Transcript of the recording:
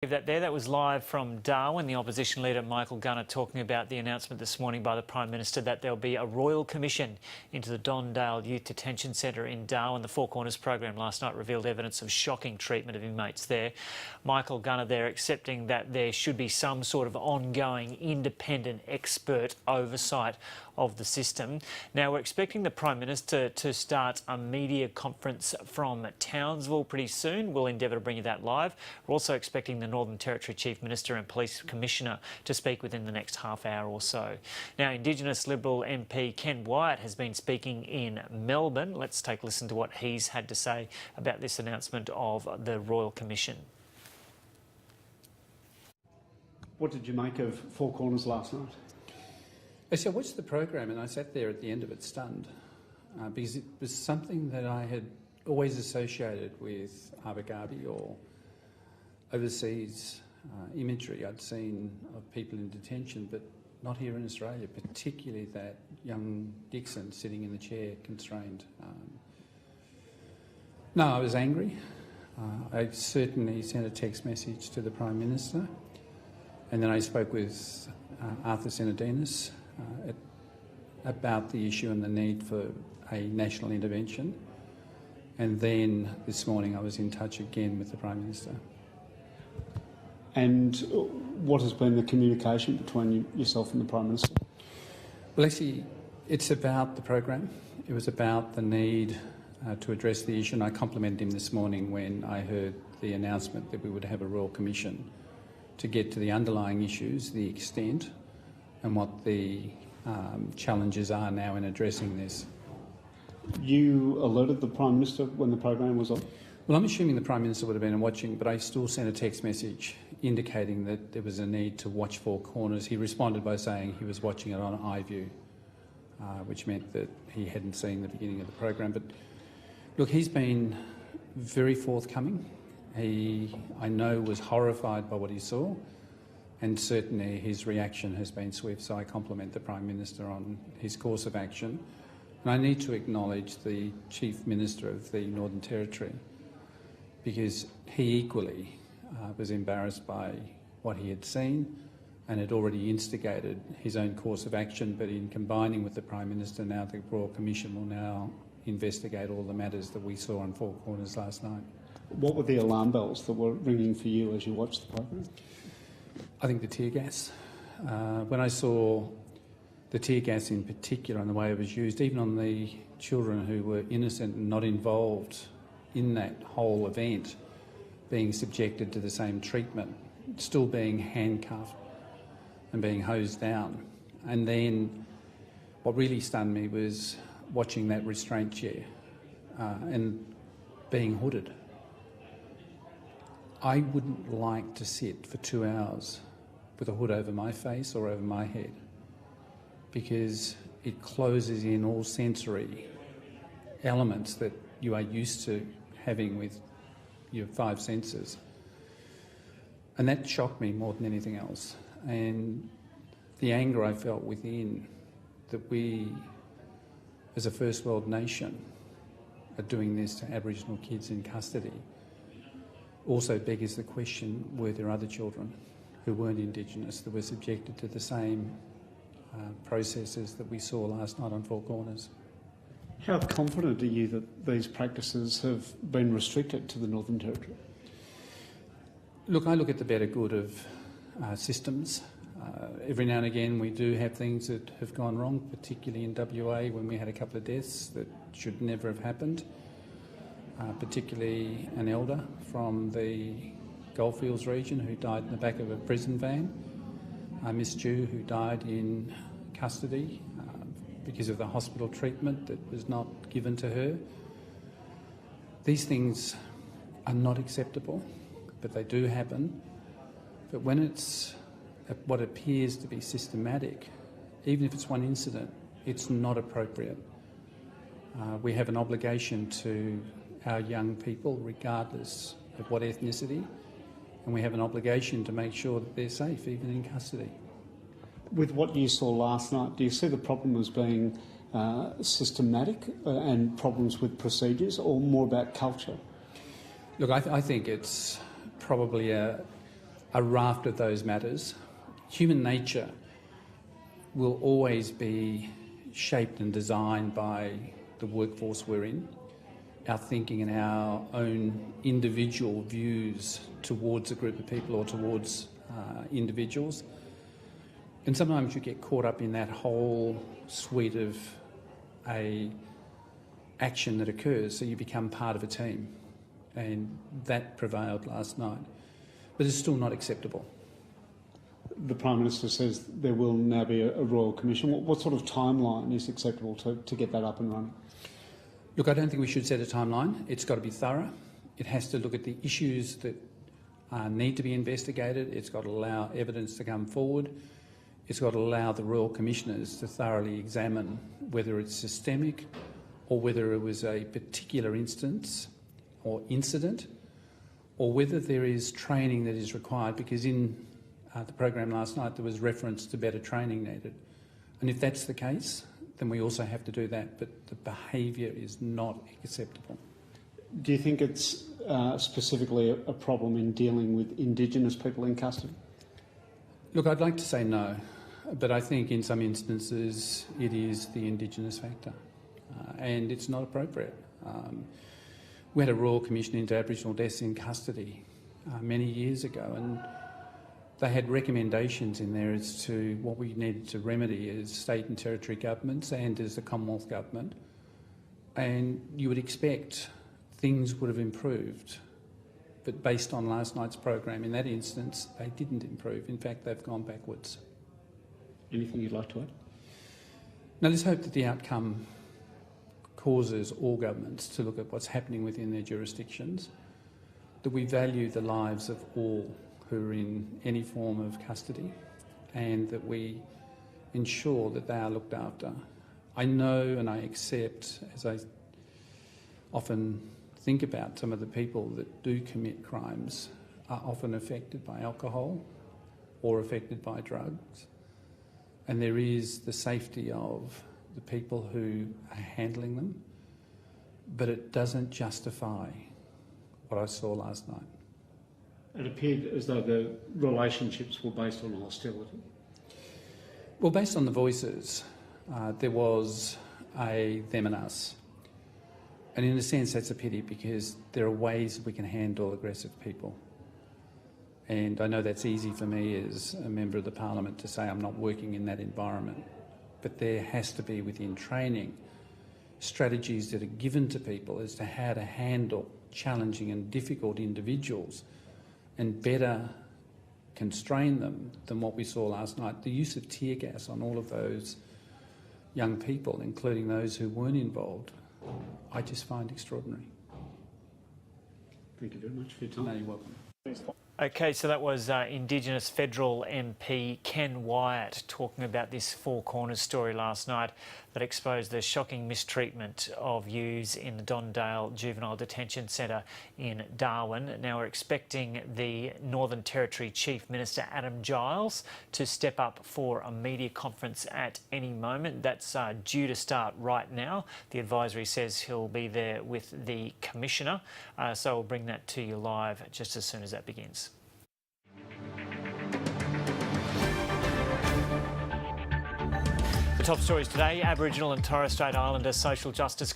That was live from Darwin. The opposition leader Michael Gunner talking about the announcement this morning by the Prime Minister that there'll be a royal commission into the Dondale Youth Detention Centre in Darwin. The Four Corners program last night revealed evidence of shocking treatment of inmates there. Michael Gunner there accepting that there should be some sort of ongoing independent expert oversight of the system. Now we're expecting the Prime Minister to start a media conference from Townsville pretty soon. We'll endeavour to bring you that live. We're also expecting the Northern Territory Chief Minister and Police Commissioner to speak within the next half hour or so. Now, Indigenous Liberal MP Ken Wyatt has been speaking in Melbourne. Let's take a listen to what he's had to say about this announcement of the Royal Commission. What did you make of Four Corners last night? I watched the program and I sat there at the end of it stunned because it was something that I had always associated with Abu Dhabi or overseas imagery I'd seen of people in detention, but not here in Australia, particularly that young Dixon sitting in the chair constrained. No, I was angry. I certainly sent a text message to the Prime Minister, and then I spoke with Arthur Senadinos about the issue and the need for a national intervention. And then this morning I was in touch again with the Prime Minister. And what has been the communication between yourself and the Prime Minister? Well, actually, it's about the program. It was about the need to address the issue, and I complimented him this morning when I heard the announcement that we would have a Royal Commission to get to the underlying issues, the extent, and what the challenges are now in addressing this. You alerted the Prime Minister when the program was on? Well, I'm assuming the Prime Minister would have been watching, but I still sent a text message indicating that there was a need to watch Four Corners. He responded by saying he was watching it on iView, which meant that he hadn't seen the beginning of the program. But look, he's been very forthcoming. He, I know, was horrified by what he saw, and certainly his reaction has been swift, so I compliment the Prime Minister on his course of action. And I need to acknowledge the Chief Minister of the Northern Territory, because he equally was embarrassed by what he had seen and had already instigated his own course of action, but in combining with the Prime Minister, now the Royal Commission will now investigate all the matters that we saw on Four Corners last night. What were the alarm bells that were ringing for you as you watched the program? I think the tear gas. When I saw the tear gas in particular and the way it was used, even on the children who were innocent and not involved in that whole event, being subjected to the same treatment, still being handcuffed and being hosed down. And then what really stunned me was watching that restraint chair and being hooded. I wouldn't like to sit for 2 hours with a hood over my face or over my head, because it closes in all sensory elements that you are used to having with your five senses. And that shocked me more than anything else. And the anger I felt within that we, as a first world nation, are doing this to Aboriginal kids in custody also beggars the question, were there other children who weren't Indigenous that were subjected to the same processes that we saw last night on Four Corners? How confident are you that these practices have been restricted to the Northern Territory? Look, I look at the better good of systems. Every now and again we do have things that have gone wrong, particularly in WA when we had a couple of deaths that should never have happened, particularly an elder from the Goldfields region who died in the back of a prison van, Miss Jew who died in custody because of the hospital treatment that was not given to her. These things are not acceptable, but they do happen. But when it's what appears to be systematic, even if it's one incident, it's not appropriate. We have an obligation to our young people, regardless of what ethnicity, and we have an obligation to make sure that they're safe, even in custody. With what you saw last night, do you see the problem as being systematic and problems with procedures, or more about culture? Look, I think it's probably a a raft of those matters. Human nature will always be shaped and designed by the workforce we're in, our thinking and our own individual views towards a group of people or towards individuals. And sometimes you get caught up in that whole suite of a action that occurs, so you become part of a team. And that prevailed last night. But it's still not acceptable. The Prime Minister says there will now be a Royal Commission. What sort of timeline is acceptable to get that up and running? Look, I don't think we should set a timeline. It's got to be thorough. It has to look at the issues that need to be investigated. It's got to allow evidence to come forward. It's got to allow the Royal Commissioners to thoroughly examine whether it's systemic or whether it was a particular instance or incident, or whether there is training that is required, because in the program last night there was reference to better training needed. And if that's the case, then we also have to do that, but the behaviour is not acceptable. Do you think it's specifically a problem in dealing with Indigenous people in custody? Look, I'd like to say no, but I think in some instances it is the Indigenous factor, and it's not appropriate. We had a Royal Commission into Aboriginal deaths in custody many years ago, and they had recommendations in there as to what we needed to remedy as state and territory governments and as the Commonwealth Government. And you would expect things would have improved, but based on last night's program, in that instance, they didn't improve. In fact, they've gone backwards. Anything you'd like to add? Now, let's hope that the outcome causes all governments to look at what's happening within their jurisdictions, that we value the lives of all who are in any form of custody, and that we ensure that they are looked after. I know and I accept, as I often think about, some of the people that do commit crimes are often affected by alcohol or affected by drugs, and there is the safety of the people who are handling them, but it doesn't justify what I saw last night. It appeared as though the relationships were based on hostility. Well, based on the voices, there was a them and us. And in a sense, that's a pity, because there are ways we can handle aggressive people. And I know that's easy for me as a member of the Parliament to say I'm not working in that environment. But there has to be, within training, strategies that are given to people as to how to handle challenging and difficult individuals and better constrain them than what we saw last night. The use of tear gas on all of those young people, including those who weren't involved, I just find extraordinary. Thank you very much for your time. No, you're welcome. Okay, so that was Indigenous Federal MP Ken Wyatt talking about this Four Corners story last night that exposed the shocking mistreatment of youths in the Dondale Juvenile Detention Centre in Darwin. Now we're expecting the Northern Territory Chief Minister Adam Giles to step up for a media conference at any moment. That's due to start right now. The advisory says he'll be there with the Commissioner, so we'll bring that to you live just as soon as that begins. The top stories today: Aboriginal and Torres Strait Islander social justice